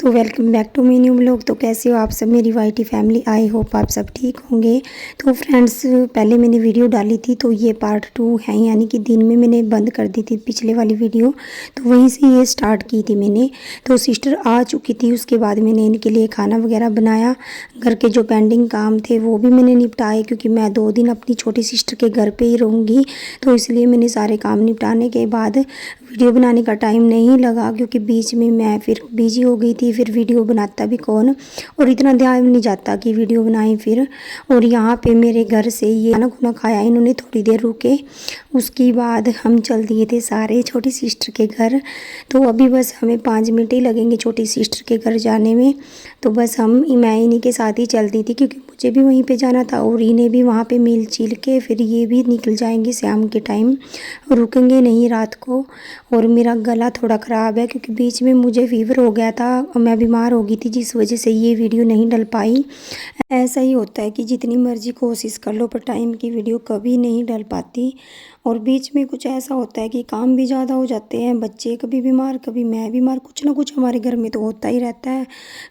So welcome back to me new blog. तो कैसे हो आप सब मेरी वाईटी फैमिली, आई होप आप सब ठीक होंगे। तो फ्रेंड्स, पहले मैंने वीडियो डाली थी तो ये पार्ट 2 है, यानी कि दिन में मैंने बंद कर दी थी पिछले वाली वीडियो, तो वहीं से ये स्टार्ट की थी मैंने। तो सिस्टर आ चुकी थी, उसके बाद मैंने इनके लिए खाना वगैरह बनाया। घर के जो पेंडिंग काम थे वो भी मैंने निपटाए, क्योंकि मैं 2 दिन अपनी छोटी सिस्टर के घर पर ही रहूँगी, तो इसलिए मैंने सारे काम निपटाने के बाद वीडियो बनाने का टाइम नहीं लगा, क्योंकि बीच में मैं फिर बिजी हो गई थी। फिर वीडियो बनाता भी कौन, और इतना ध्यान नहीं जाता कि वीडियो बनाएं फिर। और यहाँ पे मेरे घर से ये खाना खुना खाया इन्होंने, थोड़ी देर रुके, उसके बाद हम चल दिए थे सारे छोटी सिस्टर के घर। तो अभी बस हमें 5 मिनट ही लगेंगे छोटी सिस्टर के घर जाने में। तो बस मैं इन्हीं के साथ ही चलती थी, क्योंकि मुझे भी वहीं पे जाना था और इन्हें भी वहाँ पे मिल चिल के फिर ये भी निकल जाएंगे शाम के टाइम, रुकेंगे नहीं रात को। और मेरा गला थोड़ा ख़राब है, क्योंकि बीच में मुझे फीवर हो गया था, मैं बीमार हो गई थी, जिस वजह से ये वीडियो नहीं डल पाई। ऐसा ही होता है कि जितनी मर्जी कोशिश कर लो पर टाइम की वीडियो कभी नहीं डल पाती। और बीच में कुछ ऐसा होता है कि काम भी ज़्यादा हो जाते हैं, बच्चे कभी बीमार कभी मैं बीमार, कुछ ना कुछ हमारे घर में तो होता ही रहता है।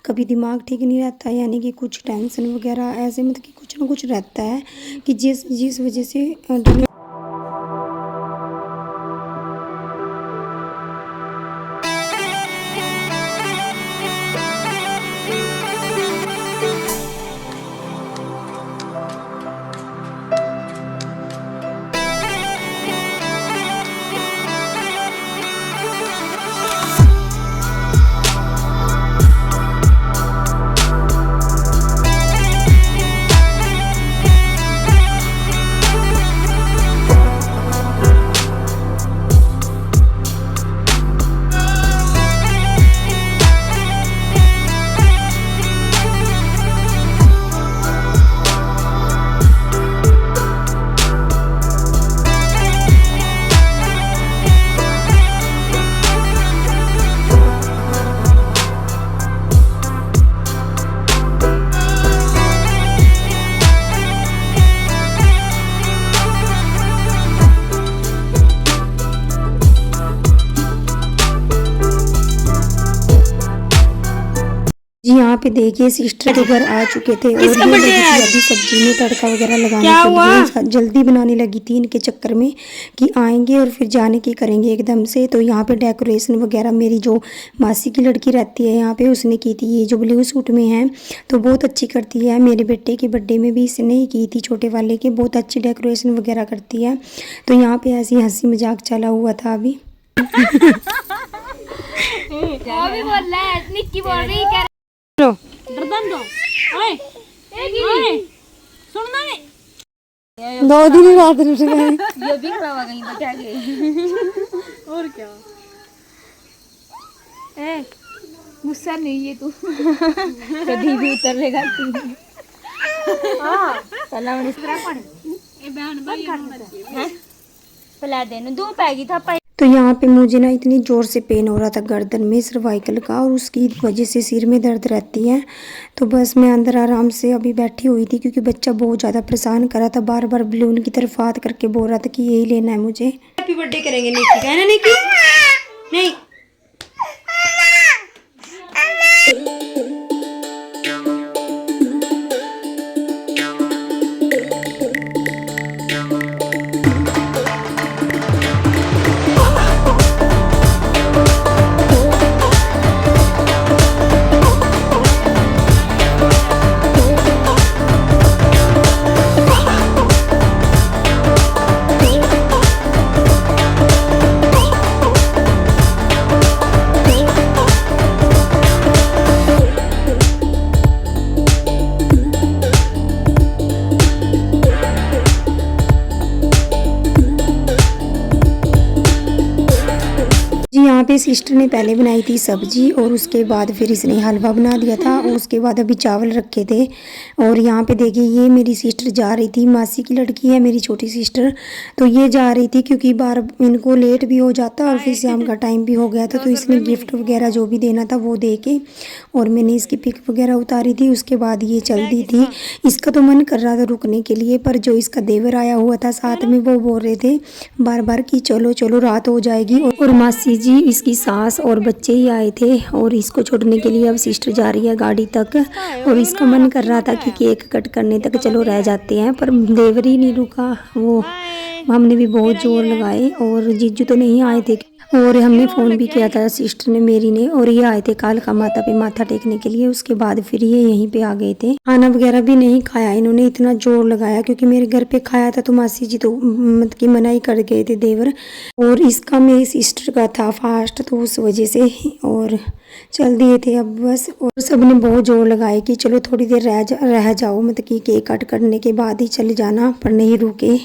कभी दिमाग ठीक नहीं रहता, यानी कि कुछ टेंशन वगैरह ऐसे, मतलब कि कुछ ना कुछ रहता है कि जिस वजह से जी यहाँ पे देखिए सिस्टर के घर आ चुके थे, और ये अभी सब्जी में तड़का वगैरह लगाने के लिए जल्दी बनाने लगी थी इनके चक्कर में कि आएंगे और फिर जाने की करेंगे एकदम से। तो यहाँ पे डेकोरेशन वगैरह मेरी जो मासी की लड़की रहती है यहाँ पे, उसने की थी, ये जो ब्लू सूट में है तो बहुत अच्छी करती है। मेरे बेटे के बर्थडे में भी इसने ही की थी, छोटे वाले के, बहुत अच्छी डेकोरेशन वगैरह करती है। तो यहाँ पे ऐसी हंसी मजाक चला हुआ था अभी। सुनना नहीं 2 दिन रात में ये भी खराब आ गई तो क्या और क्या गुस्सा नहीं है तू कभी भी उतरेगा तू। हां चला मन इस तरह पानी ए बहन बंद कर पिला देने 2 पैगी था। तो यहाँ पे मुझे ना इतनी ज़ोर से पेन हो रहा था गर्दन में, सर्वाइकल का, और उसकी वजह से सिर में दर्द रहती है। तो बस मैं अंदर आराम से अभी बैठी हुई थी, क्योंकि बच्चा बहुत ज़्यादा परेशान कर रहा था, बार बार बलून की तरफ हाथ करके बोल रहा था कि यही लेना है मुझे। हैप्पी बर्थडे करेंगे निक्की का, है ना निक्की? नहीं यहाँ पे सिस्टर ने पहले बनाई थी सब्जी, और उसके बाद फिर इसने हलवा बना दिया था, और उसके बाद अभी चावल रखे थे। और यहाँ पे देखिए ये मेरी सिस्टर जा रही थी, मासी की लड़की है मेरी छोटी सिस्टर, तो ये जा रही थी क्योंकि बार इनको लेट भी हो जाता और फिर शाम का टाइम भी हो गया था। तो इसने गिफ्ट वगैरह जो भी देना था वो दे के, और मैंने इसकी पिक वगैरह उतारी थी। उसके बाद ये चल दी थी। इसका तो मन कर रहा था रुकने के लिए, पर जो इसका देवर आया हुआ था साथ में वो बोल रहे थे बार बार कि चलो चलो रात हो जाएगी, और मासी जी इसकी सास और बच्चे ही आए थे और इसको छोड़ने के लिए अब सिस्टर जा रही है गाड़ी तक। और इसका मन कर रहा था कि केक कट करने तक चलो रह जाते हैं, पर देवर ही नहीं रुका। वो हमने भी बहुत जोर लगाए और जीजू तो नहीं आए थे और हमने फ़ोन भी किया था सिस्टर ने मेरी ने, और ये आए थे कालका माता पे माथा टेकने के लिए। उसके बाद फिर ये यहीं पे आ गए थे। खाना वगैरह भी नहीं खाया इन्होंने, इतना जोर लगाया क्योंकि मेरे घर पे खाया था तो मासी जी तो मतलब की मना ही कर गए थे देवर। और इसका मेरी सिस्टर का था फास्ट तो उस वजह से और चल दिए थे अब बस। और सबने बहुत जोर लगाए कि चलो थोड़ी देर रह जाओ, मतलब कि केक कट करने के बाद ही चले जाना, पर नहीं रुके।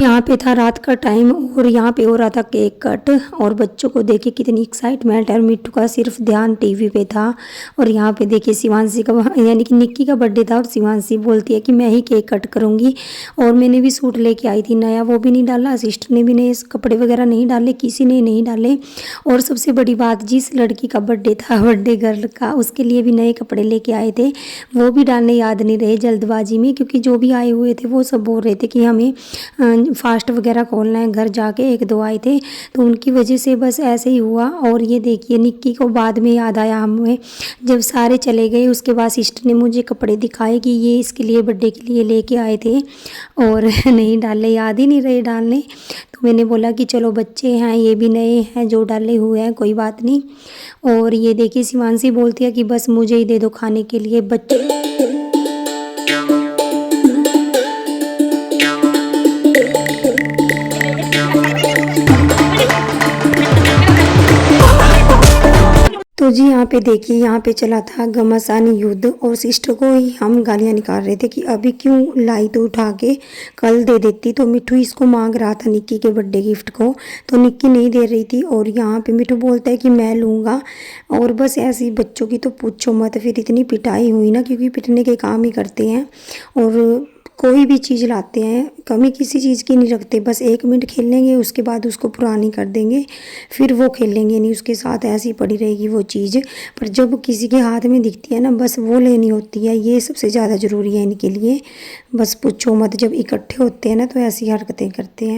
यहाँ पे था रात का टाइम और यहाँ पे हो रहा था केक कट। और बच्चों को देखिए कितनी एक्साइटमेंट है, और मिट्टू का सिर्फ ध्यान टीवी पे था। और यहाँ पे देखिए शिवांशी का यानी कि निक्की का बर्थडे था और शिवांशी बोलती है कि मैं ही केक कट करूँगी। और मैंने भी सूट लेके आई थी नया, वो भी नहीं डाला, सिस्टर ने भी नहीं, कपड़े वगैरह नहीं डाले, किसी ने नहीं डाले। और सबसे बड़ी बात, जिस लड़की का बर्थडे था, बर्थडे गर्ल का, उसके लिए भी नए कपड़े लेके आए थे, वो भी डालने याद नहीं रहे जल्दबाजी में, क्योंकि जो भी आए हुए थे वो सब बोल रहे थे कि हमें फास्ट वगैरह खोलना है। घर जाके एक दो आए थे तो उनकी वजह से बस ऐसे ही हुआ। और ये देखिए निक्की को बाद में याद आया हमें, जब सारे चले गए उसके बाद सिस्टर ने मुझे कपड़े दिखाए कि ये इसके लिए बर्थडे के लिए लेके आए थे और नहीं डाले, याद ही नहीं रहे डालने। तो मैंने बोला कि चलो बच्चे हैं, ये भी नए हैं जो डाले हुए हैं, कोई बात नहीं। और ये देखिए शिवांशी बोलती है कि बस मुझे ही दे दो खाने के लिए बच्चे। तो जी यहाँ पे देखिए, यहाँ पे चला था घमासानी युद्ध और सिस्टर को ही हम गालियाँ निकाल रहे थे कि अभी क्यों लाई तो उठा के, कल दे देती। तो मिट्टू इसको मांग रहा था निक्की के बर्थडे गिफ्ट को, तो निक्की नहीं दे रही थी। और यहाँ पे मिट्टू बोलता है कि मैं लूँगा। और बस ऐसी बच्चों की तो पूछो मत, फिर इतनी पिटाई हुई ना, क्योंकि पिटने के काम ही करते हैं। और कोई भी चीज़ लाते हैं कमी किसी चीज़ की नहीं रखते, बस 1 मिनट खेलेंगे उसके बाद उसको पुरानी कर देंगे, फिर वो खेलेंगे नहीं, उसके साथ ऐसी पड़ी रहेगी वो चीज़। पर जब किसी के हाथ में दिखती है ना, बस वो लेनी होती है, ये सबसे ज़्यादा ज़रूरी है इनके लिए। बस पूछो मत, जब इकट्ठे होते हैं ना तो ऐसी हरकतें करते हैं।